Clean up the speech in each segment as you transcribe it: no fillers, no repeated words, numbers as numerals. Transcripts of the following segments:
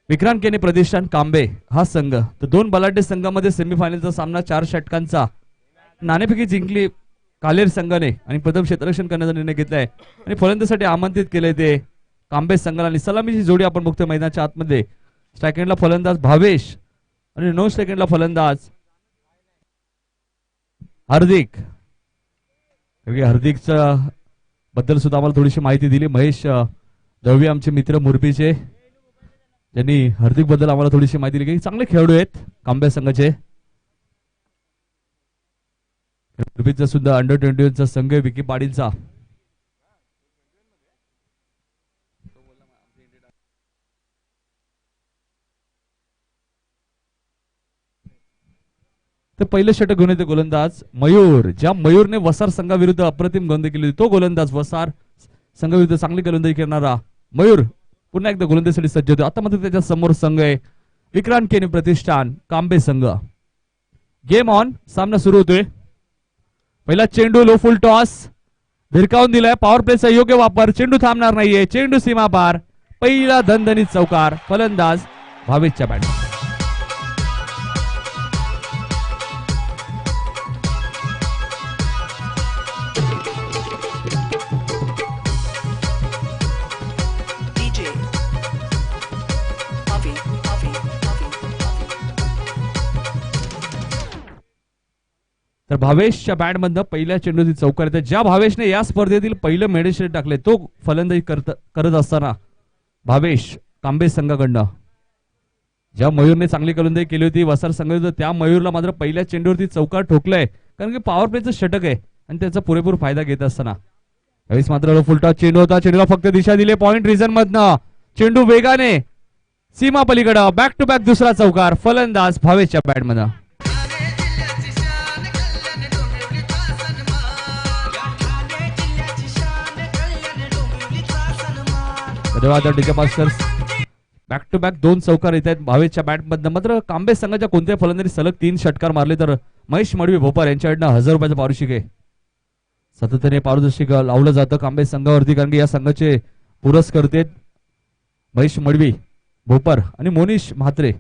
विक्रांत केने प्रतिष्ठान कांबे हा संघ तर दोन बलाढ्य संघामध्ये सेमीफायनलचा सामना 4 षटकांचा नाणेफेकी जिंकली कालेर संघाने आणि प्रथम क्षेत्ररक्षण करण्याचा निर्णय घेतलाय आणि फलंदाजीसाठी आमंत्रित केले ते कांबे संघाला आणि सलामीची जोडी आपण बघतोय मैदानाच्या आतमध्ये सेकंडला फलंदाज भावेश आणि 9 सेकंडला फलंदाज हार्दिक. हार्दिकच्या बद्दल सुद्धा आम्हाला थोडीशी माहिती दिली महेश दळवी आमचे मित्र मुरबीचे ज्यांनी हार्दिक बद्दल आम्हाला थोडीशी माहिती दिली की चांगले खेळाडू आहेत कांबे संघाचे. मुरबीचा सुद्धा अंडर 21 संघ विकी पाटीलचा. तर पहिलं षटक घेऊन येते गोलंदाज मयूर. ज्या मयूरने वसार संघाविरुद्ध अप्रतिम गोलंदाजी केली तो गोलंदाज वसार संघाविरुद्ध चांगली गोलंदाजी करणारा मयूर पुन्हा एकदा गोलंदाजीसाठी सज्ज होतो. आता मात्र त्याच्या समोर संघ आहे विक्रांत केने प्रतिष्ठान कांबे संघ. Game on. सामना सुरू होतोय. पहिला चेंडू लो फुल टॉस भिरकावून दिलाय. पॉवर प्लेचा योग्य वापर. चेंडू थांबणार नाहीये. चेंडू सीमा पार. पहिला दणदणीत चौकार. फलंदाज भावेशच्या बॅट. तर भावेशच्या बॅट मधनं पहिल्या चेंडूची चौकार येते. ज्या भावेशने या स्पर्धेतील पहिलं मेडल टाकले तो फलंदाजी करत असताना भावेश कांबे संघाकडनं ज्या मयूरने चांगली गोलंदाजी केली होती वसार संघ त्या मयूरला मात्र पहिल्या चेंडूवरती चौकार ठोकलाय कारण की पॉवर प्लेचं षटक आहे आणि त्याचा पुरेपूर फायदा घेत असताना यावेळेस मात्र फुलटॉस चेंडू होता. चेंडूला फक्त दिशा दिली पॉइंट रिझन मधनं. चेंडू वेगाने सीमा पलीकडं बॅक टू बॅक दुसरा चौकार. फलंदाज भावेशच्या बॅट मधनं. बॅक टू बॅक 2 चौकार येत आहेत भावेशच्या बॅट मधनं. मात्र कांबे संघाच्या कोणत्याही फलंदाजी सलग 3 षटकार मारले तर महेश मडवी भोपार यांच्याकडनं 1000 रुपयाचं पारितोषिक आहे. सातत्याने पारितोषिक लावलं जातं कांबे संघावरती कारण की या संघाचे पुरस्कर्ते महेश मडवी भोपार आणि मोनिश म्हात्रे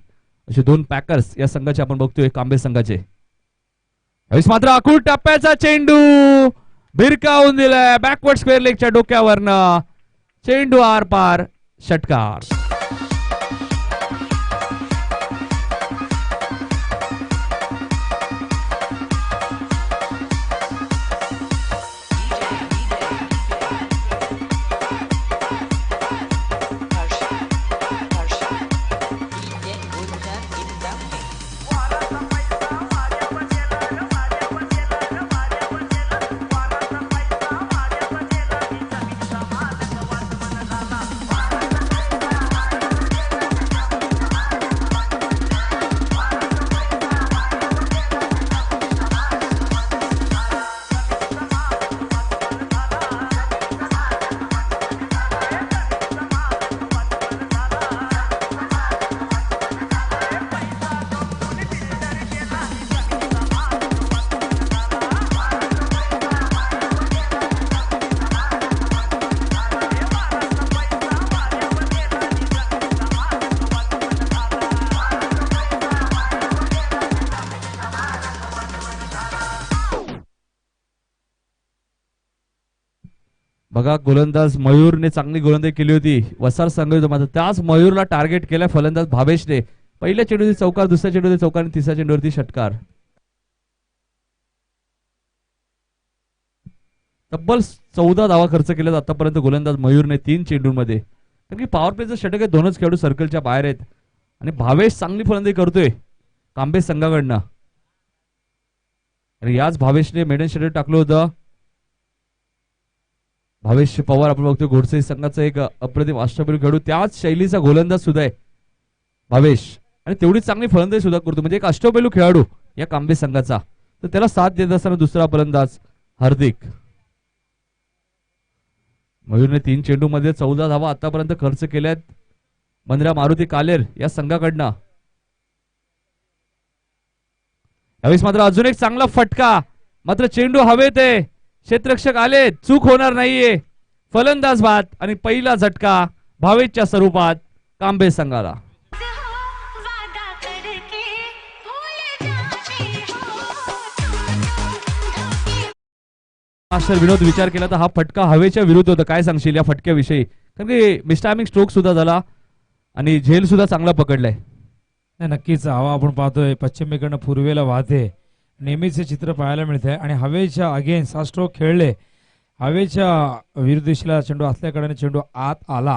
असे 2 पॅकर्स या संघाचे आपण बघतोय कांबे संघाचे. यावेळेस मात्र आखूड टप्प्याचा चेंडू भिरकावून दिलाय बॅकवर्ड स्क्वेअर लेगच्या डोक्यावरनं. चेंडू आर पार षटकार. बघा गोलंदाज मयूरने चांगली गोलंदाजी केली होती वसार संघ मात्र त्याच मयूरला टार्गेट केलं फलंदाज भावेशने. पहिल्या चेंडूवरती चौकार दुसऱ्या चेंडूवरती चौकार आणि तिसऱ्या चेंडूवरती षटकार. तब्बल 14 धावा खर्च केल्यात आतापर्यंत गोलंदाज मयूरने 3 चेंडूंमध्ये कारण की पॉवर प्लेचं षटक आहे. 2च खेळाडू सर्कलच्या बाहेर आहेत आणि भावेश चांगली फलंदाजी करतोय कांबे संघाकडनं. याच भावेशने मेडन षटक टाकलं होतं. भावेश पवार आपण बघतोय घोडसे संघाचा एक अप्रतिम अष्टपैलू खेळाडू त्याच शैलीचा गोलंदाज सुद्धा आहे भावेश आणि तेवढी चांगली फलंदाजी सुद्धा करतो म्हणजे एक अष्टपैलू खेळाडू या कांबे संघाचा. तर त्याला साथ देत असताना दुसरा फलंदाज हार्दिक. मयूरने 3 चेंडू मध्ये 14 धावा आतापर्यंत खर्च केल्यात मंदिरा मारुती कालेर या संघाकडनं. यावेळेस मात्र अजून एक चांगला फटका मात्र चेंडू हवेत आहे. क्षेत्ररक्षक आले चूक होणार नाहीये. फलंदाज बाद आणि पहिला झटका भावेशच्या स्वरूपात कांबे संघाला. मास्टर विनोद विचार केला तर हा फटका हवेच्या विरुद्ध होता. काय सांगशील या फटक्याविषयी? कारण की मिस्टायमिंग स्ट्रोक सुद्धा झाला आणि झेल सुद्धा चांगला पकडलाय. नाही, नक्कीच हवा आपण पाहतोय पश्चिमेकडनं पूर्वेला वाहते, नेहमीच हे चित्र पाहायला मिळतंय आणि हवेच्या अगेन्स्ट हा स्ट्रोक खेळले. हवेच्या विरुद्ध दिशेला चेंडू असल्याकडे चेंडू आत आला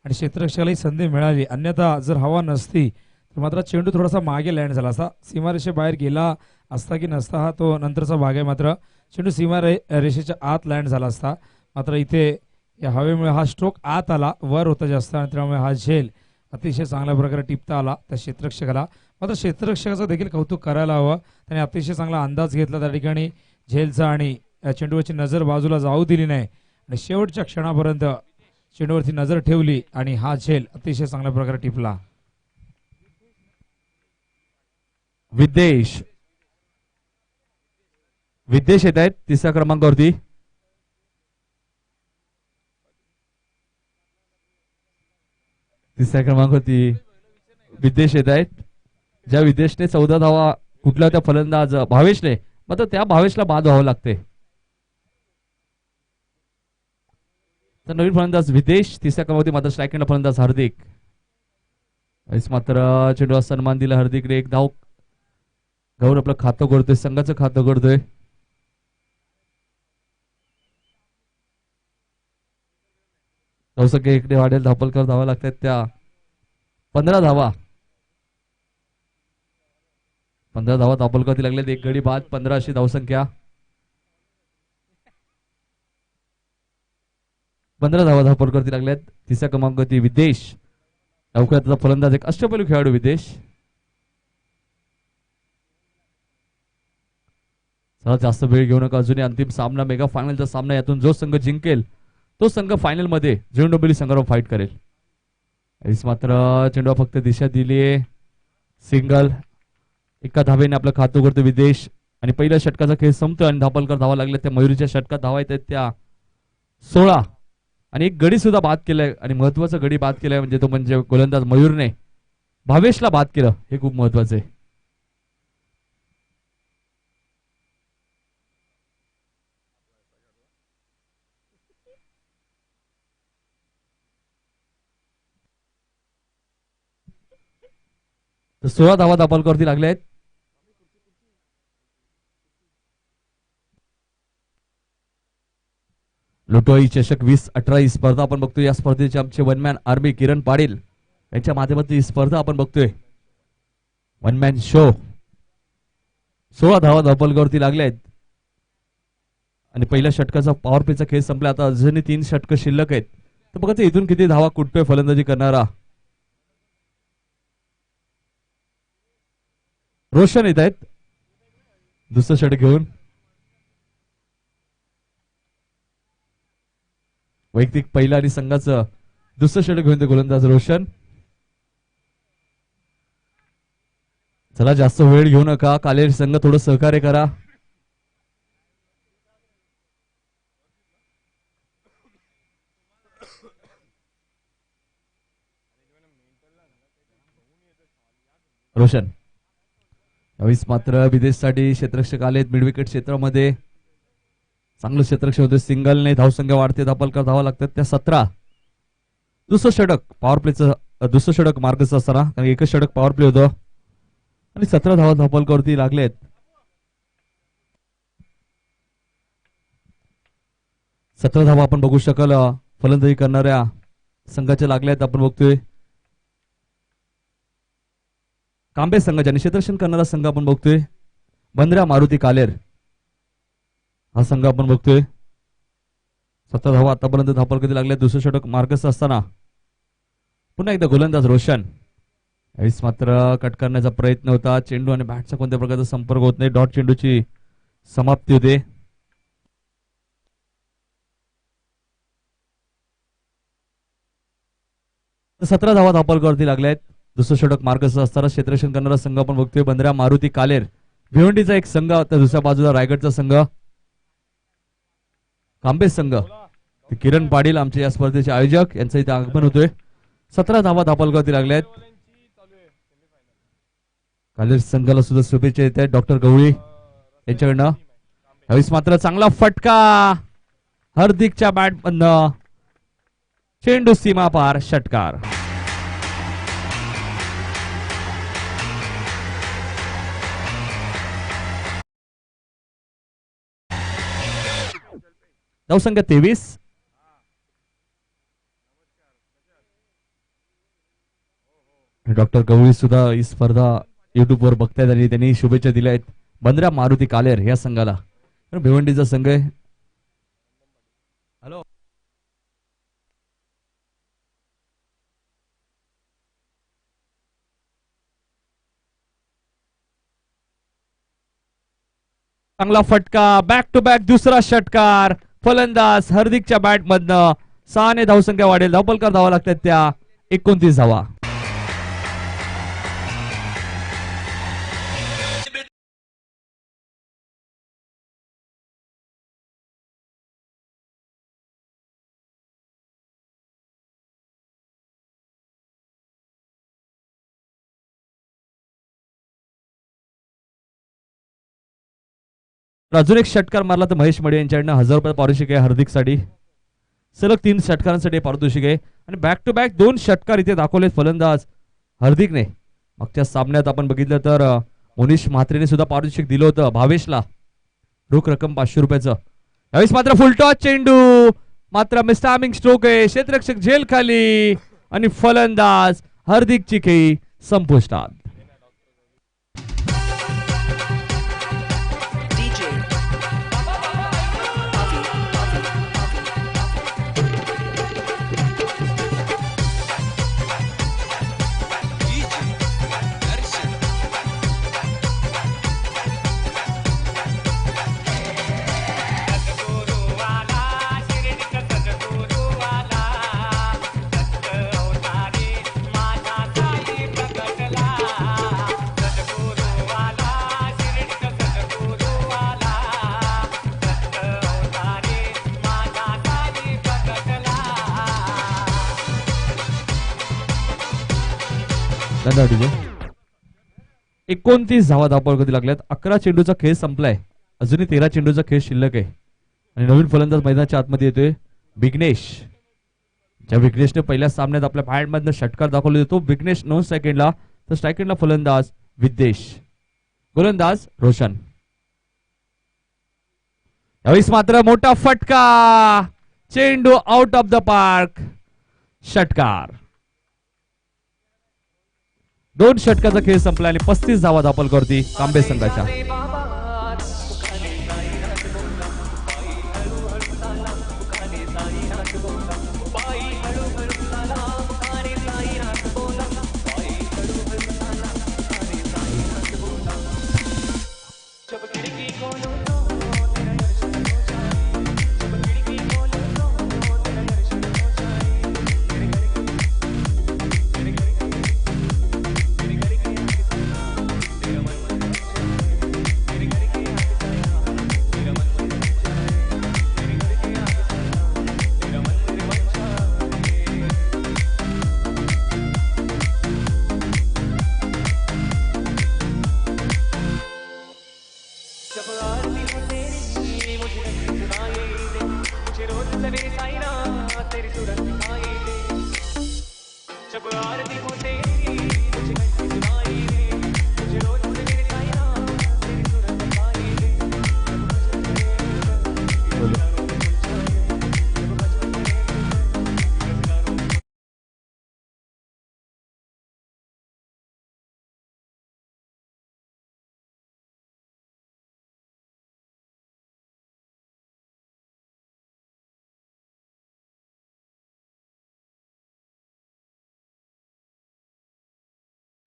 आणि क्षेत्ररक्षकालाही संधी मिळाली. अन्यथा जर हवा नसती तर मात्र चेंडू थोडासा मागे लँड झाला असता, सीमारेषेबाहेर गेला असता की नसता हा तो नंतरचा भाग आहे. मात्र चेंडू रेषेच्या आत लँड झाला असता. मात्र इथे या हवेमुळे हा स्ट्रोक आत आला, वर होता जास्त आणि त्यामुळे हा झेल अतिशय चांगल्या प्रकारे टिपता आला त्या क्षेत्ररक्षकाला. मात्र क्षेत्ररक्षकाचं देखील कौतुक करायला हवं. त्याने अतिशय चांगला अंदाज घेतला त्या ठिकाणी झेलचा आणि चेंडूवरची नजर बाजूला जाऊ दिली नाही आणि शेवटच्या क्षणापर्यंत चेंडूवरती नजर ठेवली आणि हा झेल अतिशय चांगल्या प्रकारे टिपला. विद्देश येत आहेत तिसऱ्या क्रमांकावरती. तिसऱ्या क्रमांकावरती विद्देश येत आहेत. ज्या विद्देशने 14 धावा कुठल्या त्या फलंदाज भावेशने, मात्र त्या भावेशला बाद व्हावं लागते. तर नवीन फलंदाज विदेश, तिसऱ्या क्रमांकावरती मात्र स्ट्रायकिंग फलंदाज हार्दिक. मात्र चेंडूला सन्मान दिला हार्दिकने. एक धाव गौर आपलं खातं करतोय, संघाचं खातं करतोय. धावसंख्या इकडे वाढेल, धापलकर धावा लागतात त्या 15 धावा. 15 धावा धापलकर लागल्यात. एक गडी बाद, 15 अशी धावसंख्या. 15 धावा धापलकर लागल्यात. तिसऱ्या क्रमांकावरती विदेश, अवकाळाचा फलंदाज, एक अष्टपैलू खेळाडू विदेश. चला जास्त वेळ घेऊ नका, अजूनही अंतिम सामना, मेगा फायनलचा सामना. यातून जो संघ जिंकेल तो संघ फायनल मध्ये जेएनडब्ल्यू संघावर फाईट करेल. मात्र चेंडूला फक्त दिशा दिलीये, सिंगल. एका धावेने आपलं खातं करतो विदेश आणि पहिल्या षटकाचा खेळ संपतो आणि धापलकर धावा लागल्या त्या मयुरीच्या षटकात. धावा येतात त्या 16 आणि एक गडी सुद्धा बाद केलाय आणि महत्वाचा गडी बाद केलाय म्हणजे तो म्हणजे गोलंदाज मयूरने भावेशला बाद केलं. हे खूप महत्वाचं आहे. तर 16 धावा धापलकरती लागल्या आहेत. लोटोई चषक 2018 ही स्पर्धा आपण बघतोय. या स्पर्धेचे आमचे वनमॅन आर्मी किरण पाटील यांच्या माध्यमातून ही स्पर्धा आपण बघतोय. One man show. 16 धावा धापलकरती लागल्या आहेत आणि पहिल्या षटकाचा पॉवर प्लेचा खेळ संपला. आता अजूनही 3 षटकं शिल्लक आहेत. तर बघा इथून किती धावा कुठतोय फलंदाजी करणारा रोशन येत आहेत दुसरं षटक घेऊन. वैयक्तिक पहिला आणि संघाचं दुसरं षटक घेऊन ते गोलंदाज रोशन. चला जास्त वेळ घेऊ नका, कालेर संघ थोडं सहकार्य करा. रोशन यावेळी मात्र विदेशसाठी क्षेत्ररक्षक आलेत. मिड विकेट क्षेत्रामध्ये चांगलं क्षेत्ररक्षक होते. सिंगलने धावसंख्या वाढते, धापलकर धावा लागतात त्या 17. दुसरं षटक पॉवर प्लेचं, दुसरं षटक मार्गचं असताना, कारण एकच षटक पॉवर प्ले होतं आणि 17 धावा धापलकरती लागलेत. 17 धावा आपण बघू शकाल फलंदाजी करणाऱ्या संघाच्या लागल्यात. आपण बघतोय कांबे संघाच्या आणि क्षेत्ररक्षण करणारा संघ आपण बघतोय बंद्रा मारुती कालेर हा संघ आपण बघतोय. 17 धावा आतापर्यंत धापलकरती लागल्या. दुसरं षटक मार्गस्थ असताना पुन्हा एकदा गोलंदाज रोशन. यावेळेस मात्र कट करण्याचा प्रयत्न होता. चेंडू आणि बॅटचा कोणत्या प्रकारचा संपर्क होत नाही. डॉट चेंडूची समाप्ती होते. तर 17 धावा धापलकरती लागल्यात. दुसरं षटक मार्गस्थ असताना क्षेत्ररक्षण करणारा संघ आपण बघतोय बंद्रा मारुती कालेर. भिवंडीचा एक संघ, तर दुसऱ्या बाजूला रायगडचा संघ कांबे संघ. किरण पाटील आमचे या स्पर्धेचे आयोजक यांचं इथे आगमन होतोय. 17 धावा धापलकरती लागल्यात. कालेर संघाला सुद्धा शुभेच्छा येत आहेत डॉक्टर गवळी यांच्याकडनं. यावेळेस मात्र चांगला फटका हार्दिकच्या बॅट मधनं, चेंडू सीमा पार, षटकार. धावसंख्या 23. डॉक्टर गवळी सुद्धा ही स्पर्धा युट्यूब वर बघतायत आणि त्यांनी शुभेच्छा दिल्या आहेत बंद्रा मारुती कालेर या संघाला. भिवंडीचा संघ आहे. हॅलो, चांगला फटका, बॅक टू बॅक दुसरा षटकार. फलंदाज हार्दिकच्या बॅट मधनं 6 ने धावसंख्या वाढेल. धावपलकार धावा लागतात त्या 29 धावा. अजून एक षटकार मारला तर महेश मडे यांच्याकडनं 1000 रुपये पारितोषिक आहे हार्दिकसाठी. सलग 3 षटकारांसाठी पारितोषिक आहे आणि बॅक टू बॅक 2 षटकार इथे दाखवलेत फलंदाज हार्दिकने. मागच्या सामन्यात आपण बघितलं तर मोनिश म्हात्रेने सुद्धा पारितोषिक दिलं होतं भावेशला, रोख रक्कम 500 रुपयाचं. यावेळेस मात्र फुलटॉस चेंडू, मात्र मिस्टामिंग स्ट्रोक आहे, क्षेत्ररक्षक झेल खाली आणि फलंदाज हार्दिकची खेळी संपुष्टात. धन्यवाद विजय. 29 धावा धावपळ लागल्यात. 11 चेंडूचा खेळ संपलाय, अजूनही 13 चेंडूचा खेळ शिल्लक आहे आणि नवीन फलंदाज मैदानाच्या आतमध्ये येतोय विघ्नेश. ज्या विघ्नेशने पहिल्या सामन्यात आपल्या बॅट मधनं षटकार दाखवले तो विघ्नेश 9 सेकंडला, तर स्ट्राईक एंडला फलंदाज विद्वेश, गोलंदाज रोशन. यावेळेस मात्र मोठा फटका, चेंडू आउट ऑफ द पार्क, षटकार. 2 षटकाचा खेळ संपला आणि 35 धावा दाखल करती कांबे संघाच्या.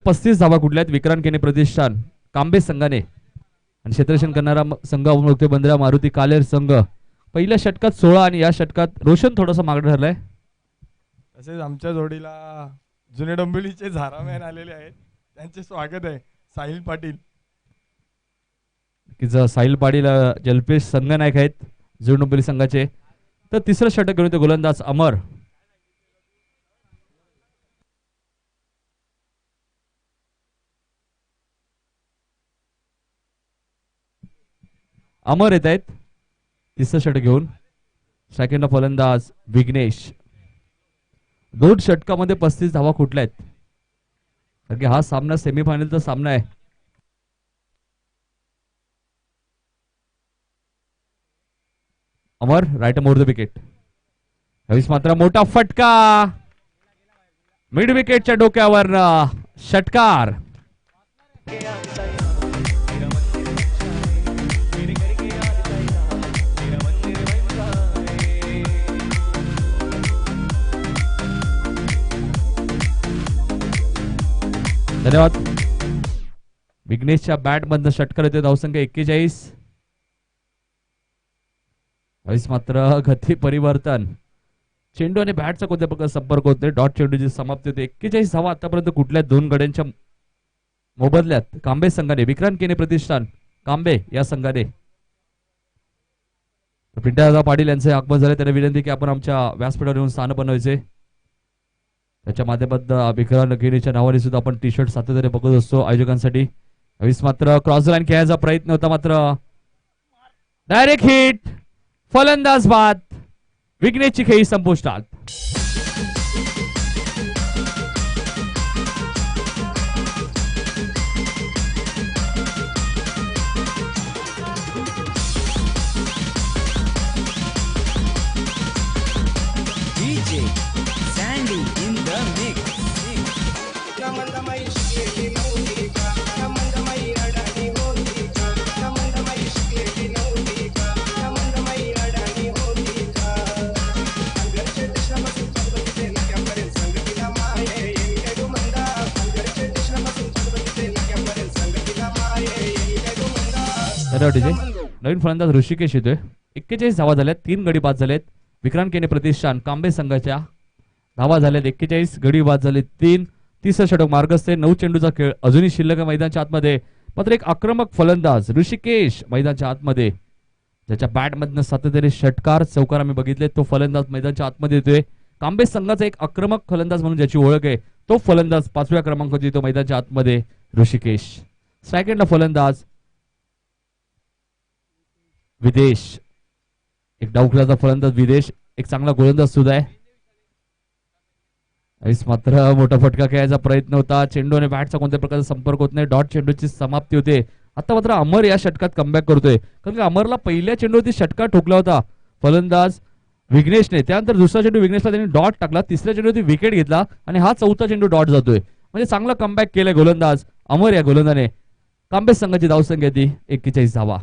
पस्तीस धावा कुठल्या आहेत विक्रांत केने प्रतिष्ठान कांबे संघाने आणि क्षेत्ररक्षण करणारा संघ आपण बंद्रा मारुती कालेर संघ. पहिल्या षटकात 16 आणि या षटकात रोशन थोडासा मागे ठरलाय. तसेच आमच्या जोडीला जुने डोंबिवलीचे झारामॅन आलेले आहेत, त्यांचे स्वागत आहे. साहिल पाटील की साहिल पाटील जलपेश संघनायक आहेत जुने डोंबिवली संघाचे. तर तिसरं षटक घेऊन ते गोलंदाज अमर. अमर येत आहेत तिसरं षटक घेऊन. सेकंडला फलंदाज विघ्नेश. 2 षटकामध्ये 35 धावा कुठल्या आहेत, कारण की हा सामना सेमीफायनलचा सामना आहे. अमर राईट मोर द विकेट. यावेळेस मात्र मोठा फटका मिड विकेटच्या डोक्यावर षटकार. धन्यवाद. विघ्नेशच्या बॅट मधनं षटकार येते. धावसंख्या 41. मात्र गती परिवर्तन. चेंडू आणि बॅटचा कोणत्या प्रकार संपर्क होत नाही. डॉट चेंडूची समाप्ती होते. 41 धावा आतापर्यंत कुठल्या 2 गड्यांच्या मोबदल्यात कांबे संघाने, विक्रांत केने प्रतिष्ठान कांबे या संघाने. पिंट्या पाटील यांचे आगमन झाले. त्यांना विनंती की आपण आमच्या व्यासपीठावर येऊन स्थान बनवायचे. त्याच्या माध्यमातून विक्रांत केनेच्या नावाने सुद्धा आपण टी शर्ट सातत्याने बघत असतो आयोजकांसाठी. मात्र क्रॉस लाईन खेळायचा प्रयत्न होता, मात्र डायरेक्ट हिट. फलंदाज बाद. विघ्नेशची खेळी संपुष्टात. DJ Sandy in the mix. नवीन फलंदाज ऋषिकेश येतोय. 41 धावा झाल्यात. 3 गडी बाद झालेत. विक्रांत केने प्रतिष्ठान कांबे संघाच्या धावा झाल्यात 41, गडी बाद झाले 3. तिसरं षटक मार्गस्थ. 9 चेंडूचा खेळ अजूनही शिल्लक मैदानाच्या आतमध्ये. मात्र एक आक्रमक फलंदाज ऋषिकेश मैदानाच्या आतमध्ये, ज्याच्या बॅट मधनं सातत्याने षटकार चौकार आम्ही बघितले. तो फलंदाज मैदानाच्या आतमध्ये येतोय. कांबे संघाचा एक आक्रमक फलंदाज म्हणून ज्याची ओळख आहे, तो फलंदाज 5व्या क्रमांकाचा येतो मैदानाच्या आतमध्ये ऋषिकेश. सेकंडला फलंदाज विदेश. एक डावखुलाचा फलंदाज विदेश, एक चांगला गोलंदाज सुद्धा आहे. मात्र मोठा फटका खेळायचा प्रयत्न होता. चेंडू आणि बॅटचा कोणत्या प्रकारचा संपर्क होत नाही. डॉट चेंडूची समाप्ती होते. आता मात्र अमर या षटकात कमबॅक करतोय, कारण की अमरला पहिल्या चेंडूवरती षटकार ठोकला होता फलंदाज विघ्नेशने. त्यानंतर दुसरा चेंडू विघ्नेशला त्यांनी डॉट टाकला. तिसऱ्या चेंडूवरती विकेट घेतला आणि हा चौथा चेंडू डॉट जातोय. म्हणजे चांगला कमबॅक केलाय गोलंदाज अमर या गोलंदाने. कांबे संघाची धावसंख्या ती 41 धावा.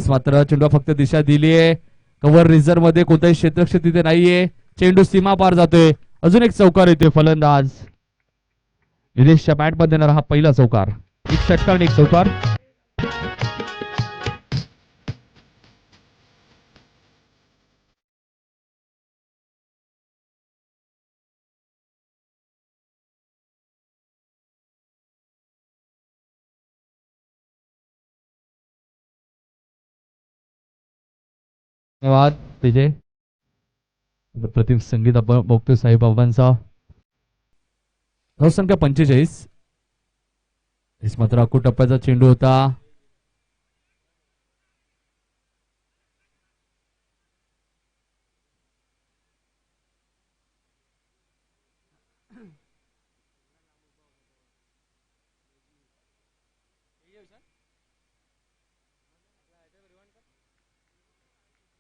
मात्र चेंडू फक्त दिशा दिलीये. कव्हर रिझर्व्ह मध्ये कोणताही क्षेत्ररक्षक तिथे नाहीये. चेंडू सीमा पार जातोय. अजून एक चौकार येतोय. फलंदाज विदेशच्या बॅट मध्ये येणारा हा पहिला चौकार. एक षटकार आणि एक चौकार. धन्यवाद विजय. प्रतिम संगीत आपण बघतोय साईबाबांचा. धावसंख्या 45. मात्र अकू टप्प्याचा चेंडू होता.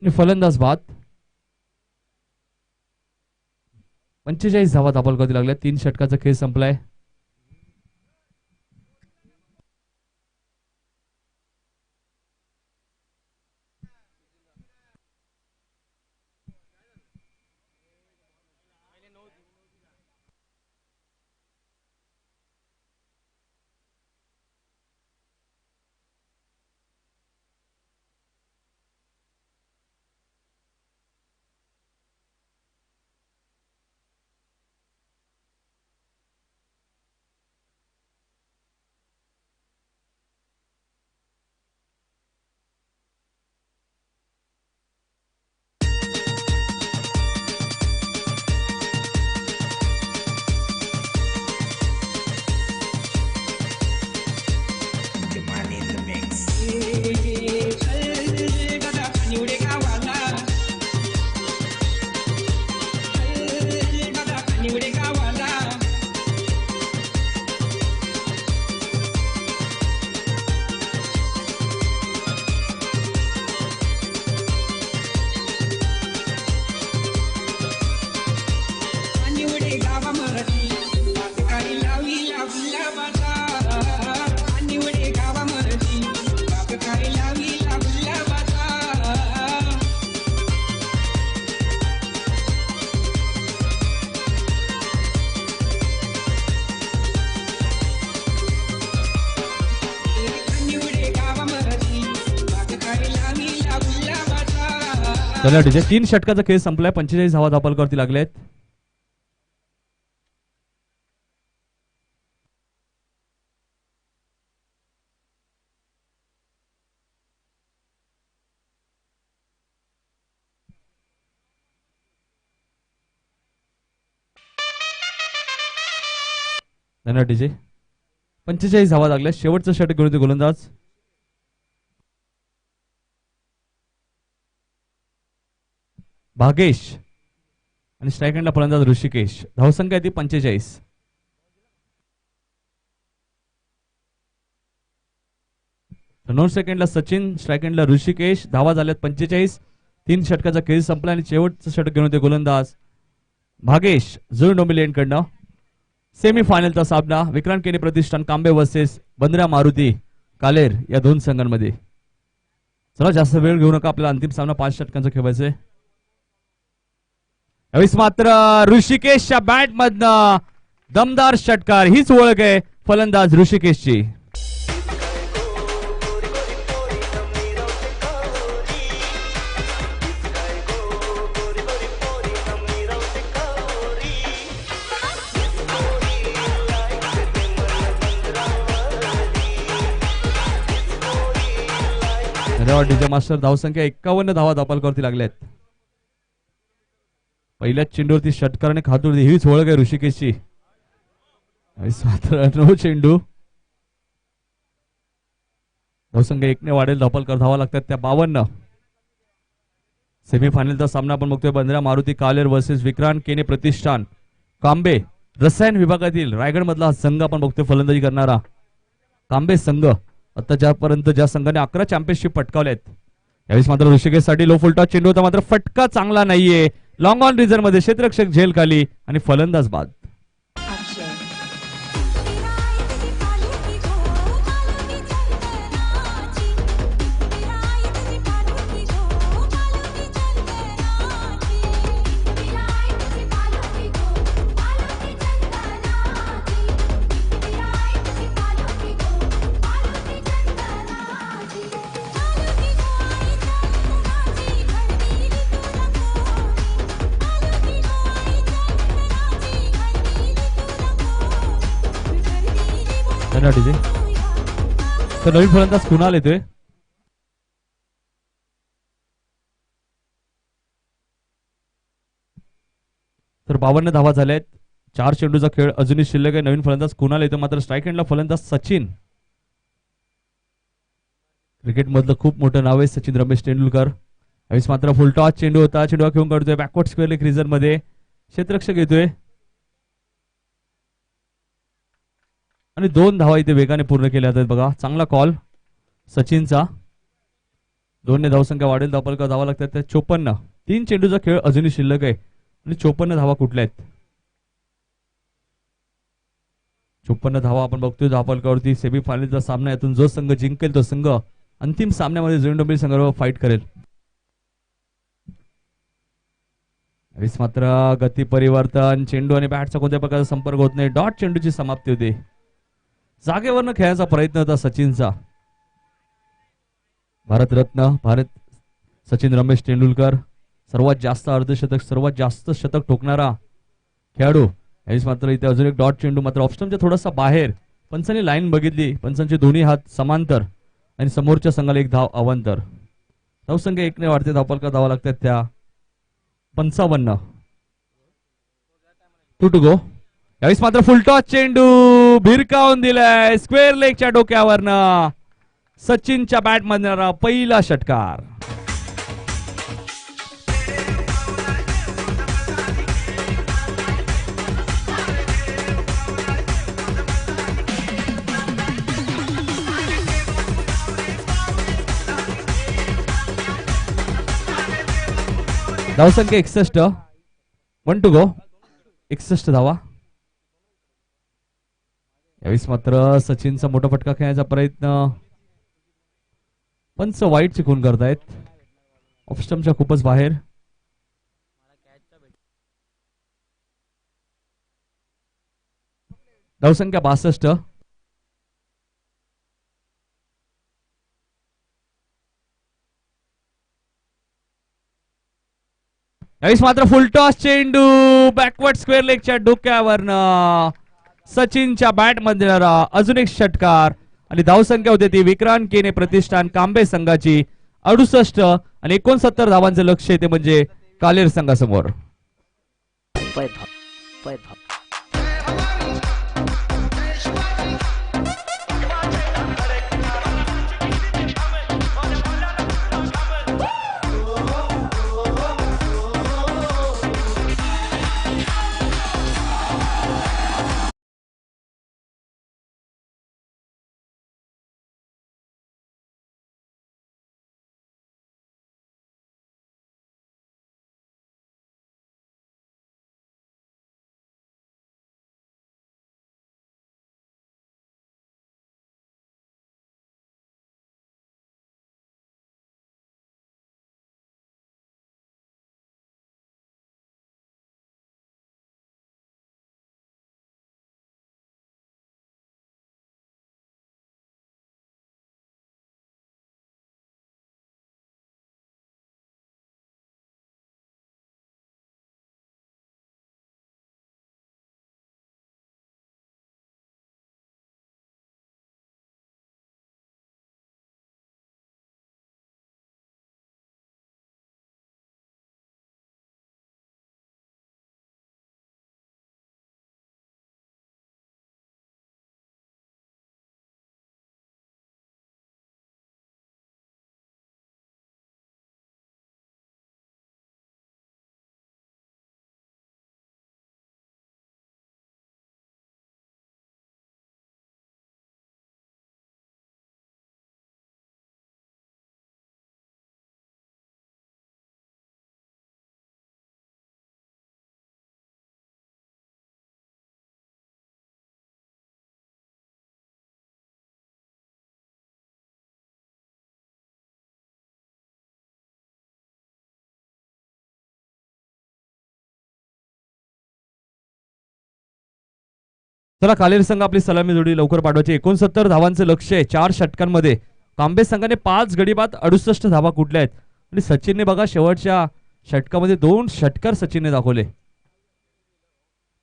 फलंदाज बाद. 45 धावा दाबलगती लागल्या. 3 षटकाचा खेळ संपलाय. धन्यवाद डीजे. 3 षटकाचा खेळ संपलाय. 45 धावा धापलकरती लागलेत. धन्यवाद डीजे. 45 धावा लागल्या. शेवटचं षटक घेऊन येतो गोलंदाज भागेश आणि स्ट्राईक एंडला फलंदाज ऋषिकेश. धावसंख्या ती 45. नॉन सेकंडला सचिन, स्ट्राईक एंडला ऋषिकेश. धावा झाल्यात 45. 3 षटकाचा खेळ संपला आणि शेवटचं षटक घेऊन येते गोलंदाज भागेश जुळून डोंबिवली एंडकडनं. सेमी फायनलचा सामना विक्रांत केनी प्रतिष्ठान कांबे वर्सेस बंद्रा मारुती कालेर या 2 संघांमध्ये. चला जास्त वेळ घेऊ नका. आपल्याला अंतिम सामना 5 षटकांचा खेळायचा आहे. यावेळेस मात्र ऋषिकेशच्या बॅट मधनं दमदार षटकार. हीच ओळख आहे फलंदाज ऋषिकेशची. धन्यवाद डीजे मास्टर. धावसंख्या 51 धावा धापलकरती लागल्यात. पहिल्याच चेंडूवरती षटकाराने खातुरली. हीच ओळख आहे ऋषिकेशची. मात्र 9 चेंडू. धावसंख्या 1 ने वाढेल. धापलकर धावा लागतात त्या 52. सेमीफायनलचा सामना आपण बघतोय बंद्रा मारुती कालेर वर्सेस विक्रांत केने प्रतिष्ठान कांबे. रसायन विभागातील रायगड मधला संघ आपण बघतोय फलंदाजी करणारा कांबे संघ. आता ज्यापर्यंत ज्या संघाने 11 चॅम्पियनशिप पटकावल्यात. यावेळेस मात्र ऋषिकेशसाठी लो फुलटॉस चेंडू होता. मात्र फटका चांगला नाहीये. लॉंग ऑन रिझर्व मध्ये क्षेत्ररक्षक झेल खाली आणि फलंदाज बाद. तर नवीन फलंदाज कुणाल येतोय. तर 52 धावा झाल्यात. 4 चेंडूचा खेळ अजूनही शिल्लक आहे. नवीन फलंदाज कुणाल येतो. मात्र स्ट्राईक एंडला फलंदाज सचिन. क्रिकेट मधलं खूप मोठं नाव आहे सचिन रमेश तेंडुलकर. यावेळेस मात्र फुलटॉस चेंडू होता. चेंडू घेऊन काढतोय बॅकवर्ड स्क्वेअर लेग रिझर्व मध्ये. क्षेत्ररक्षक येतोय आणि 2 धावा इथे वेगाने पूर्ण केल्या जातात. बघा चांगला कॉल सचिनचा. 2 ने धावसंख्या वाढेल. धापलकर धावा लागतात त्या 54. 3 चेंडूचा खेळ अजूनही शिल्लक आहे आणि 54 धावा कुठल्या आहेत. 54 धावा आपण बघतोय धापलकरवरती. सेमी फायनलचा सामना यातून जो संघ जिंकेल तो संघ अंतिम सामन्यामध्ये जुळून डोंबिवली संघाबरोबर फाईट करेल. यावेळेस मात्र गती परिवर्तन. चेंडू आणि बॅटचा कोणत्या प्रकारचा संपर्क होत नाही. डॉट चेंडूची समाप्ती होते. जागेवरनं खेळायचा प्रयत्न होता सचिनचा. भारत सचिन रमेश तेंडुलकर सर्वात जास्त अर्धशतक सर्वात जास्त शतक ठोकणारा खेळाडू. यावेळेस मात्र इथे अजून एक डॉट चेंडू. मात्र ऑप्शनच्या थोडासा बाहेर. पंचांनी लाईन बघितली. पंचांचे दोन्ही हात समांतर आणि समोरच्या संघाला 1 धाव अवांतर. धावसंख्या 1 ने वाढते. धापलकर धावा लागतात त्या 55. 2 to go. यावेळेस मात्र फुलटॉस चेंडू भिरकावून दिलाय स्क्वेअर लेगच्या डोक्यावरनं. सचिनच्या बॅट मधला पहिला षटकार. धावसंख्या 61. 1 to go. 61 धावा. यावेळेस मात्र सचिनचा मोठा फटका खेळण्याचा प्रयत्न. पंच वाईट चिकून करतायत. ऑफस्टमच्या खूपच बाहेर. धावसंख्या 62. यावेळेस मात्र फुलटॉस चेंडू बॅकवर्ड स्क्वेअर लेगच्या डोक्यावरनं सचिनच्या बॅट मध्ये अजून एक षटकार आणि धावसंख्या होते ती विक्रांत केने प्रतिष्ठान कांबे संघाची 68 आणि 69 धावांचं लक्ष येते म्हणजे कालेर संघासमोर. चला कालेर संघ आपली सलामी जोडी लवकर पाठवायची. 69 धावांचं लक्ष आहे 4 षटकांमध्ये. कांबे संघाने 5 गडी बाद 68 धावा कुठल्या आहेत आणि सचिनने बघा शेवटच्या षटकामध्ये 2 षटकार सचिनने दाखवले.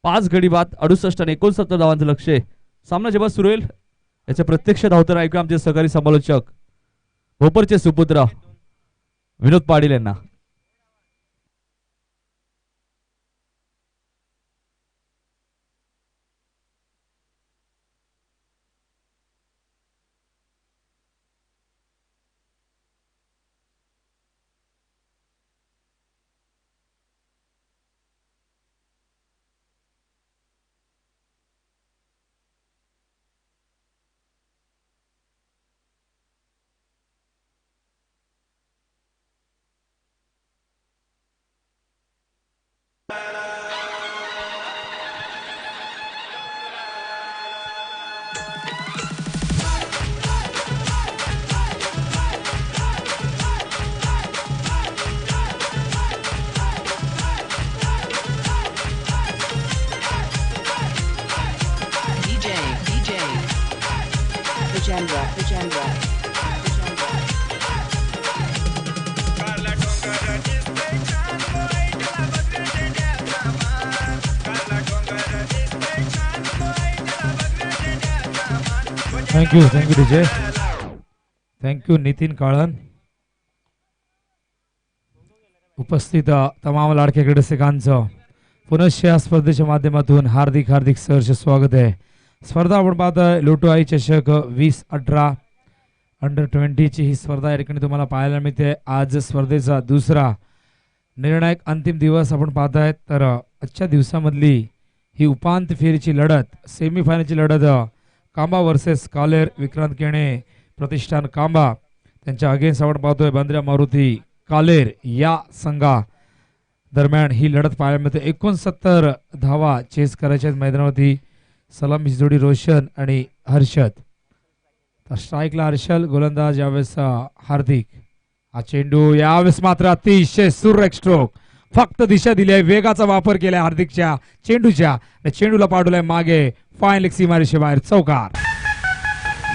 5 गडी बाद 68 आणि 69 धावांचं लक्ष आहे. सामना जेव्हा सुरू होईल याचे प्रत्यक्ष धावताना ऐकूया आमचे सहकारी समालोचक भोपरचे सुपुत्र विनोद पाटील यांना. Vijendra. Thank you DJ. Thank you Nitin Kalan. उपस्थित तमाम लाडक्या क्रीडकांचं पुनश्च या स्पर्धेच्या माध्यमातून हार्दिक सहर्ष स्वागत आहे. स्पर्धा आपण पाहतोय लोटो आई चषक 20-18 अंडर 20 ची ही स्पर्धा या ठिकाणी तुम्हाला पाहायला मिळते. आज स्पर्धेचा दुसरा निर्णायक अंतिम दिवस आपण पाहताय. तर आजच्या दिवसामधली ही उपांत्य फेरीची लढत सेमीफायनलची लढत कांबा वर्सेस कालेर विक्रांत केणे प्रतिष्ठान कांबा त्यांच्या अगेन्स्ट आपण पाहतोय बांद्रा मारुती कालेर या संघा दरम्यान ही लढत पाहायला मिळते. 69 धावा चेस करायच्या मैदानावरती. सलामी जोडी रोशन आणि हर्षद. स्ट्राईकला हर्षल, गोलंदाज यावेळेस हार्दिक. हा चेंडू यावेळेस मात्र अतिशय सुरेख स्ट्रोक. फक्त दिशा दिली आहे, वेगाचा वापर केलाय हार्दिकच्या चेंडूच्या. चेंडूला पाठवलाय मागे फाईन लेग सीमारेषे बाहेर चौकार.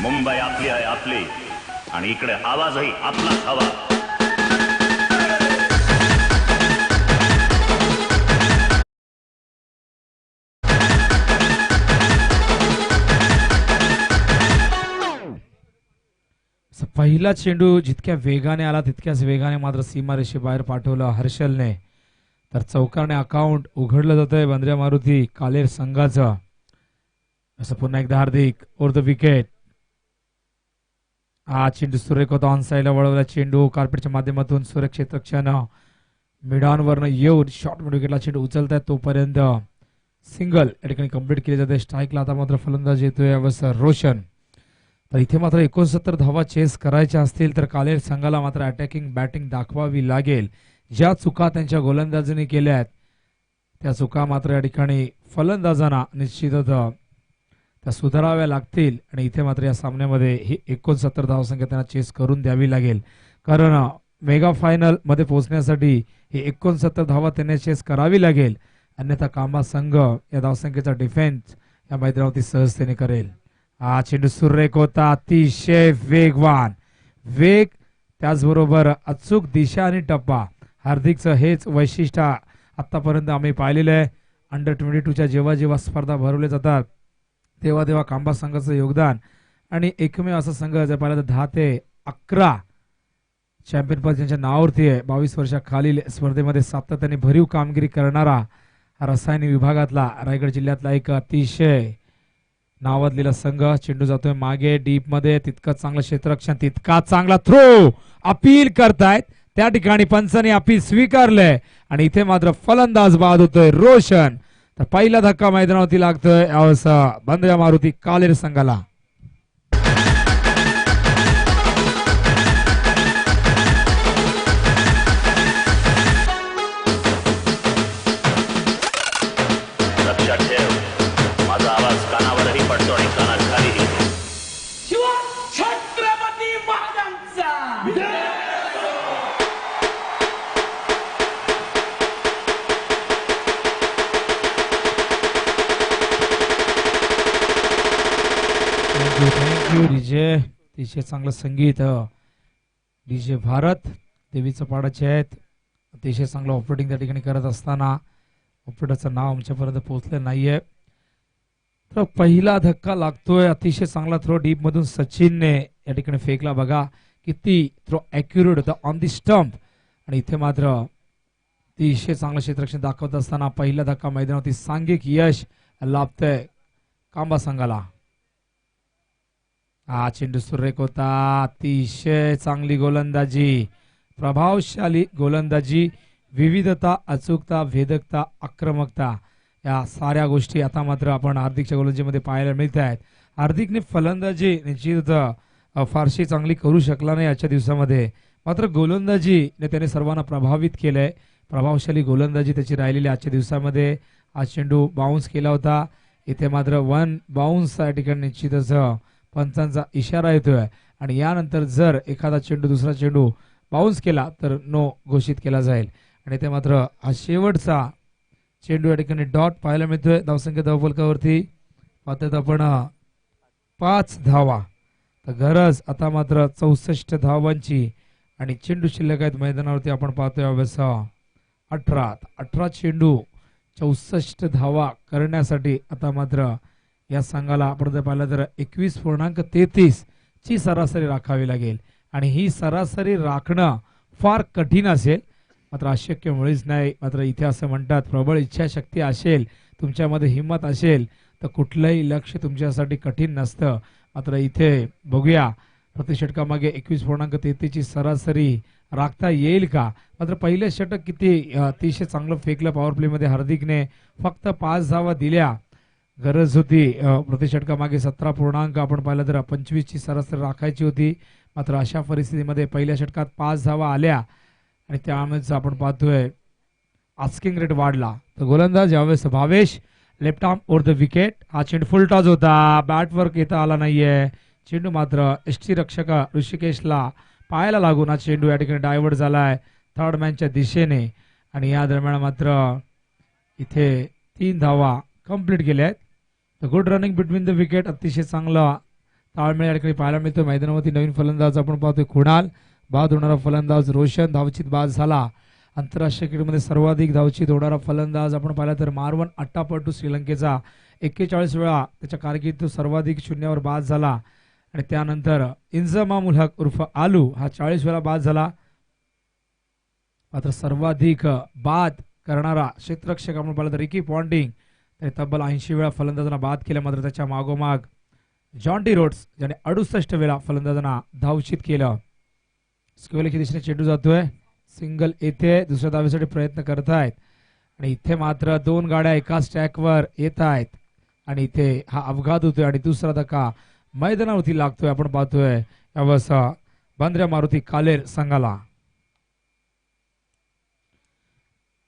मुंबई आपली आहे आपली आणि इकडे आवाजही आपलाच हवा. पहिला चेंडू जितक्या वेगाने आला तितक्याच वेगाने मात्र सीमारेषेबाहेर पाठवलं हर्षलने. तर चौकारने अकाउंट उघडलं जातंय बंद्र्या मारुती कालेर संघाचं. असं पुन्हा एकदा हार्दिक ओव्हर द विकेट. हा चेंडू सुरेख होता ऑन साईडला वळवला चेंडू कार्पेटच्या माध्यमातून सुरेख क्षेत्रक्षण मिडॉनवरनं येऊन शॉर्ट मिड विकेटला चेंडू उचलताय तोपर्यंत सिंगल या ठिकाणी कंप्लीट केली जाते. स्ट्राईकला आता मात्र फलंदाज येतोय अवसर रोशन. तर इथे मात्र 69 धावा चेस करायच्या असतील तर कालेर संघाला मात्र अटॅकिंग बॅटिंग दाखवावी लागेल. ज्या चुका त्यांच्या गोलंदाजांनी केल्या आहेत त्या चुका मात्र या ठिकाणी फलंदाजांना निश्चितच त्या सुधाराव्या लागतील. आणि इथे मात्र या सामन्यामध्ये ही 69 धावसंख्या त्यांना चेस करून द्यावी लागेल. कारण मेगा फायनल मध्ये पोहोचण्यासाठी ही 69 धावा त्यांना चेस करावी लागेल. अन्यथा कांबा संघ या धावसंख्येचा डिफेन्स या मैदानावरती सहजतेने करेल. हा चेंडू सुरेख होता अतिशय वेगवान वेग त्याचबरोबर अचूक दिशा आणि टप्पा. हार्दिकचं हेच वैशिष्ट्य आतापर्यंत आम्ही पाहिलेलं आहे. अंडर 22च्या जेव्हा जेव्हा स्पर्धा भरवल्या जातात तेव्हा तेव्हा कांबा संघाचं योगदान आणि एकमेव असा संघ जर पाहिलं तर 10 ते 11 चॅम्पियन पद ज्यांच्या नावावरती आहे. 22 वर्षाखालील स्पर्धेमध्ये सातत्याने भरीव कामगिरी करणारा रसायन विभागातला रायगड जिल्ह्यातला एक अतिशय नावाजलेला संघ. चेंडू जातोय मागे डीप मध्ये. तितकं चांगलं क्षेत्ररक्षण तितका चांगला थ्रो अपील करतायत त्या ठिकाणी पंचांनी अपील स्वीकारलंय आणि इथे मात्र फलंदाज बाद होतोय रोशन. तर पहिला धक्का मैदानावरती लागतोय बंद्र्या मारुती कालेर संघाला. लक्षात ठेव, माझा आवाज कानावरही पडतो आणि कानाखालीही. छत्रपती महाराजांचा थँक्यू डीजे. अतिशय चांगलं संगीत डीजे भारत देवीचं पाडाचे आहेत. अतिशय चांगलं ऑपरेटिंग त्या ठिकाणी करत असताना ऑपरेटरचं नाव आमच्यापर्यंत पोहोचलं नाहीये. तर पहिला धक्का लागतोय. अतिशय चांगला थ्रो डीप मधून सचिनने या ठिकाणी फेकला. बघा किती थ्रो ॲक्युरेट होता ऑन दी स्टंप. आणि इथे मात्र अतिशय चांगलं क्षेत्ररक्षण दाखवत असताना पहिला धक्का मैदानावरती सांघिक यश लाभतंय कांबा संघाला. हा चेंडू सुरेख होता. अतिशय चांगली गोलंदाजी प्रभावशाली गोलंदाजी विविधता अचूकता भेदकता आक्रमकता या साऱ्या गोष्टी आता मात्र आपण हार्दिकच्या गोलंदाजीमध्ये पाहायला मिळत आहेत. हार्दिकने फलंदाजी निश्चित फारशी चांगली करू शकला नाही आजच्या दिवसामध्ये. मात्र गोलंदाजीने त्याने सर्वांना प्रभावित केलंय. प्रभावशाली गोलंदाजी त्याची राहिलेली आजच्या दिवसामध्ये. आज चेंडू बाउन्स केला होता. इथे मात्र 1 बाउन्स या ठिकाणी निश्चितच पंचांचा इशारा येतोय आणि यानंतर जर एखादा चेंडू दुसरा चेंडू बाउन्स केला तर नो घोषित केला जाईल. आणि ते मात्र हा शेवटचा चेंडू या ठिकाणी डॉट पाहायला मिळतोय. धावसंख्या धावफलकावरती पाहतात आपण 5 धावा. तर गरज आता मात्र 64 धावांची आणि चेंडू शिल्लक आहेत मैदानावरती आपण पाहतोय अवश्य 18 चेंडू 64 धावा करण्यासाठी आता मात्र या संघाला आपण जर पाहिलं तर 21.33 ची सरासरी राखावी लागेल. आणि ही सरासरी राखणं फार कठीण असेल मात्र अशक्य मुळीच नाही. मात्र इथे असं म्हणतात प्रबळ इच्छाशक्ती असेल तुमच्यामध्ये हिंमत असेल तर कुठलंही लक्ष तुमच्यासाठी कठीण नसतं. मात्र इथे बघूया प्रति षटकामागे 21.33 ची सरासरी राखता येईल का. मात्र पहिले षटक किती अतिशय चांगलं फेकलं पॉवर प्ले मध्ये हार्दिकने. फक्त 5 धावा दिल्या. गरज होती प्रति षटकामागे 17 आपण पाहिलं तर 25 ची सरासरी राखायची होती. मात्र अशा परिस्थितीमध्ये पहिल्या षटकात 5 धावा आल्या आणि त्यामुळेच आपण पाहतोय आस्किंग रेट वाढला. तर गोलंदाज यावेळेस Bhavesh left arm over the wicket. हा चेंडू फुल टॉस होता. बॅटवर्क येता आला नाहीये. चेंडू मात्र एसटी रक्षक ऋषिकेशला पायाला लागून हा चेंडू या ठिकाणी डायव्हर्ट झालाय थर्ड मॅनच्या दिशेने. आणि या दरम्यान मात्र इथे 3 धावा कंप्लीट केल्या आहेत. तर good running between the wicket. अतिशय चांगला ताळमेळ या ठिकाणी पाहायला मिळतो मैदानावरती. नवीन फलंदाज आपण पाहतोय कुणाल. बाद होणारा फलंदाज रोशन. धावचित बाद झाला. आंतरराष्ट्रीय क्रिकेटमध्ये सर्वाधिक धावचित होणारा फलंदाज आपण पाहिला तर मारवन अट्टापट्टू श्रीलंकेचा 41 वेळा त्याच्या कारकिर्दीत सर्वाधिक शून्यावर बाद झाला. आणि त्यानंतर इंजमामुल हक उर्फ आलू हा 40 वेळा बाद झाला. मात्र सर्वाधिक बाद करणारा क्षेत्ररक्षक आपण पाहिलं तर रिकी पॉन्टिंग त्याने तब्बल 80 वेळा फलंदाजांना बाद केल्या. मात्र त्याच्या मागोमाग जॉन्टी रोड्स ज्याने 68 वेळा फलंदाजांना धावचित केलं. स्क्वेलच्या दिशेने चेंडू जातोय. सिंगल येथे दुसऱ्या धावेसाठी प्रयत्न करतायत आणि इथे मात्र 2 गाड्या एकाच ट्रॅकवर येत आहेत आणि इथे हा अपघात होतोय आणि दुसरा धक्का मैदानावरती लागतोय. आपण पाहतोय यावेळेस बांद्र्या मारुती कालेर संघाला.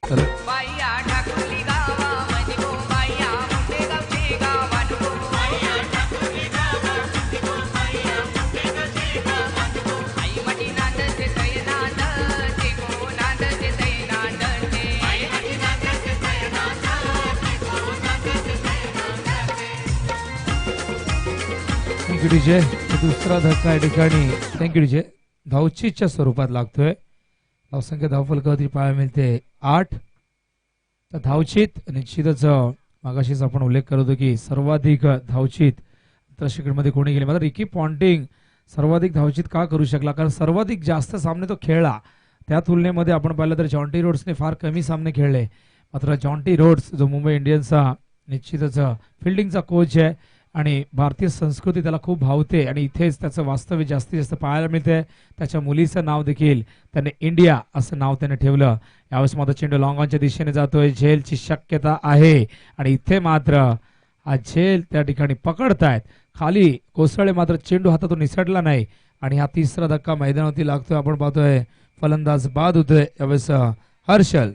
बाया ठाकुरली गावा मनी गो बाया मुंडे गावची गावान गो बाया ठाकुरली गावा मनी गो बाया मुंडे गावची गावान गो आई मटी नांद ते तय नांद ते गो नांद ते तय नांद ते आई मटी नांद ते तय नांद ते गो नांद ते तय नांद ते. Thank you DJ. दुसरा धक्का या ठिकाणी थँक्यू डीजे धावचीच्या स्वरूपात लागतोय. धावसंख्या धावफलकावरती पाहायला मिळते 8. तर धावचीत निश्चितच मागाशीच आपण उल्लेख करत होतो की सर्वाधिक धावचीत मध्ये कोणी गेले. मात्र रिकी पॉन्टिंग सर्वाधिक धावचीत का करू शकला कारण सर्वाधिक जास्त सामने तो खेळला. त्या तुलनेमध्ये आपण पाहिलं तर जॉन्टी रोड्सने फार कमी सामने खेळले. मात्र जॉन्टी रोड्स जो मुंबई इंडियन्सचा निश्चितच फिल्डिंगचा कोच आहे आणि भारतीय संस्कृती त्याला खूप भावते आणि इथेच त्याचं वास्तव्य जास्तीत जास्त पाहायला मिळते. त्याच्या मुलीचं नाव देखील त्याने इंडिया असं नाव त्याने ठेवलं. यावेळेस मात्र चेंडू लॉंग ऑनच्या दिशेने जातोय. झेलची शक्यता आहे आणि इथे मात्र हा झेल त्या ठिकाणी पकडतायत. खाली कोसळले मात्र चेंडू हातातून निसटला नाही आणि हा तिसरा धक्का मैदानावरती लागतोय. आपण पाहतोय फलंदाज बाद होतोय यावेळेस हर्षल.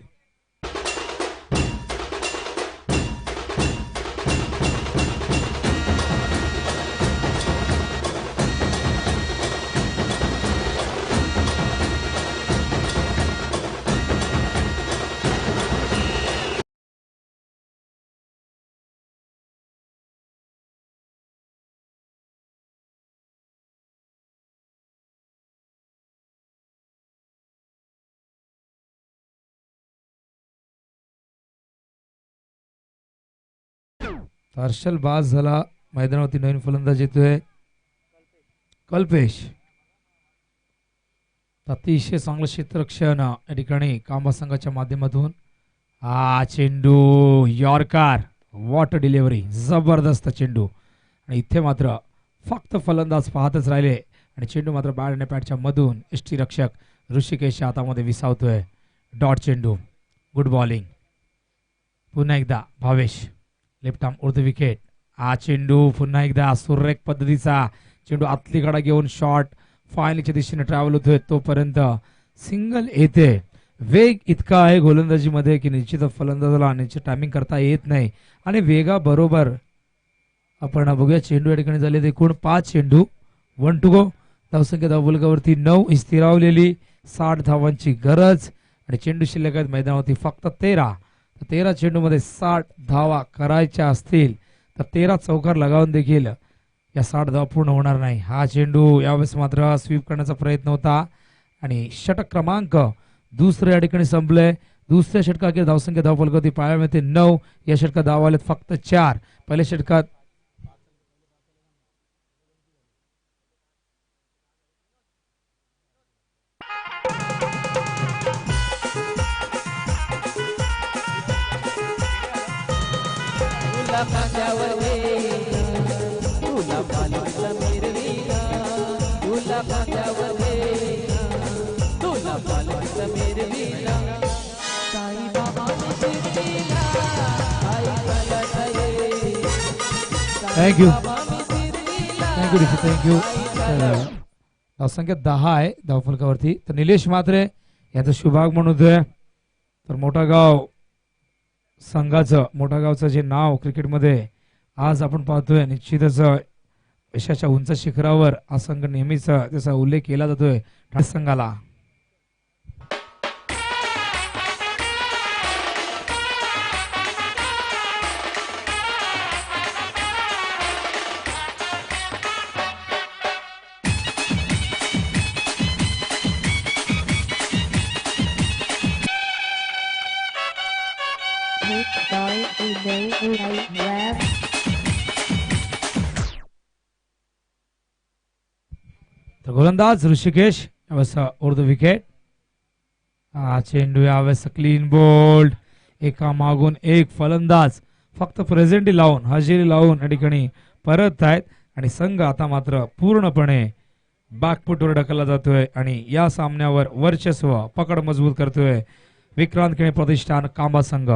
हर्षल बाद झाला. मैदानावरती नवीन फलंदाज येतोय कल्पेश. अतिशय चांगलं क्षेत्ररक्षण या ठिकाणी कांबा संघाच्या माध्यमातून. हा चेंडू यॉर्कर वॉट डिलिव्हरी जबरदस्त चेंडू आणि इथे मात्र फक्त फलंदाज पाहतच राहिले आणि चेंडू मात्र बॅट आणि पॅटच्या मधून यष्टीरक्षक ऋषिकेशच्या हातामध्ये विसावतोय. डॉट चेंडू गुड बॉलिंग. पुन्हा एकदा भावेश लेफ्ट आर्म उर्ध विकेट. हा चेंडू पुन्हा एकदा सुरेख पद्धतीचा चेंडू आतली कडा घेऊन शॉट फायनलच्या दिशेने ट्रॅव्हल होतोय. तोपर्यंत सिंगल येते. वेग इतका आहे गोलंदाजीमध्ये की निश्चित फलंदाजाला निश्चित टायमिंग करता येत नाही आणि वेगा बरोबर आपण बघूया. चेंडू या ठिकाणी झाले एकूण 5 चेंडू. 1 to go. धावसंख्या धावफलकावरती 9 स्थिरावलेली. 60 धावांची गरज आणि चेंडू शिल्लक आहेत मैदानावरती फक्त 13. 13 चेंडूमध्ये 60 धावा करायच्या असतील तर 13 चौकार लगावून देखील या 60 धावा पूर्ण होणार नाही. हा चेंडू यावेळेस मात्र स्वीप करण्याचा प्रयत्न होता आणि षटक क्रमांक दुसरे या ठिकाणी संपले. दुसऱ्या षटकात धावसंख्या धावफलकावरती पाहायला मिळते 9. या षटकात धावा आलेत फक्त 4. पहिल्या षटकात थँक्यू ऋषी थँक्यू. धावसंख्या 10 आहे धावफलकावरती. तर निलेश म्हात्रे याचं शुभागमन होतोय. तर मोठागाव संघाचं मोठागावचं जे नाव क्रिकेटमध्ये आज आपण पाहतोय निश्चितच यशाच्या उंच शिखरावर हा संघ नेहमीच त्याचा उल्लेख केला जातोय ठाणे संघाला. तर गोलंदाज ऋषिकेश यावेळेस उर्दू विकेट. हा चेंडू यावेळेस क्लीन बोल्ड. एका मागून एक फलंदाज फक्त प्रेझेंटी लावून हजेरी लावून या ठिकाणी परत आहेत आणि संघ आता मात्र पूर्णपणे बॅकफुटवर ढकलला जातोय आणि या सामन्यावर वर्चस्व पकड मजबूत करतोय विक्रांत खेळे प्रतिष्ठान कांबा संघ.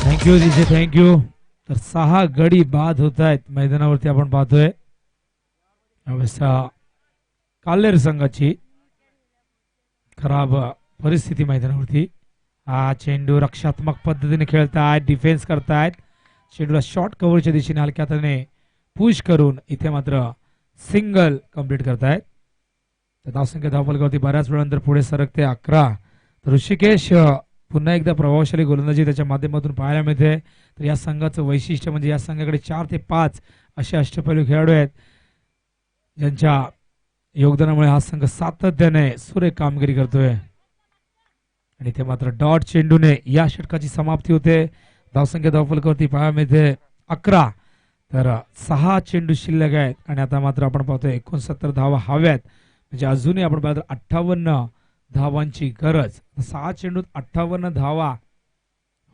थँक्यू जीजे थँक्यू. तर 6 गडी बाद होत आहेत मैदानावरती आपण पाहतोय. यावेळेस काल्हेर संघाची खराब परिस्थिती मैदानावरती. हा चेंडू रक्षात्मक पद्धतीने खेळतायत डिफेन्स करतायत. चेंडूला शॉर्ट कव्हरच्या दिशेने हलक्या हाताने पुश करून इथे मात्र सिंगल कंप्लीट करतायत. तर धावसंख्या धावफलकावरती बऱ्याच वेळानंतर पुढे सरकते 11. तर ऋषिकेश पुन्हा एकदा प्रभावशाली गोलंदाजी त्याच्या माध्यमातून पाहायला मिळते. तर या संघाचं वैशिष्ट्य म्हणजे या संघाकडे 4 ते 5 असे अष्टपैलू खेळाडू आहेत ज्यांच्या योगदानामुळे हा संघ सातत्याने सुरेख कामगिरी करतोय. आणि ते मात्र डॉट चेंडूने या षटकाची समाप्ती होते. धावसंख्या धावफलकावरती पाहायला मिळते 11. तर 6 चेंडू शिल्लक आहेत आणि आता मात्र आपण पाहतोय 69 धावा हव्यात. म्हणजे अजूनही आपण पाहतो 58 धावांची गरज. 6 चेंडूत 58 धावा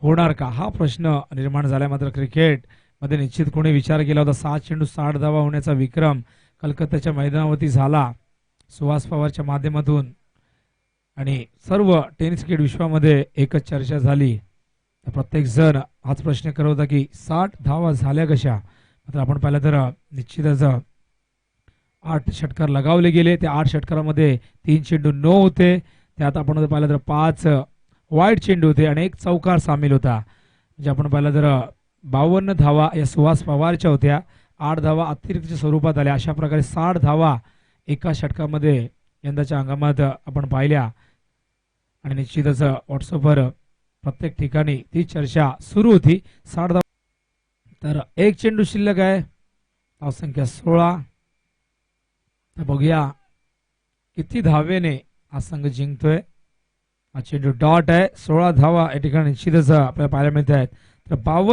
होणार का हा प्रश्न निर्माण झालाय. मात्र क्रिकेट मध्ये निश्चित कोणी विचार केला होता 6 चेंडू 60 धावा होण्याचा विक्रम कलकत्त्याच्या मैदानावरती झाला सुहास पवारच्या माध्यमातून. आणि सर्व टेनिस क्रिकेट विश्वामध्ये एकच चर्चा झाली. प्रत्येक जण हाच प्रश्न करत होता की 60 धावा झाल्या कशा. मात्र आपण पाहिलं तर निश्चितच 8 षटकार लगावले गेले. त्या 8 षटकारामध्ये 3 चेंडू नो होते. त्यात आपण पाहिलं तर 5 वाईड चेंडू होते आणि 1 चौकार सामील होता. म्हणजे आपण पाहिलं तर 52 धावा या सुहास पवारच्या होत्या. 8 धावा अतिरिक्त स्वरूपात आल्या. अशा प्रकारे 60 धावा एका षटकामध्ये यंदाच्या हंगामात आपण पाहिल्या. आणि निश्चितच व्हॉट्सअपवर प्रत्येक ठिकाणी ती चर्चा सुरू होती 60 धावा. तर 1 चेंडू शिल्लक आहे. धावसंख्या 16. तर बघूया किती धावेने हा संघ जिंकतोय. हा चेंडू डॉट आहे. 16 धावा या ठिकाणी निश्चितच आपल्याला पाहायला मिळत आहेत. तर 52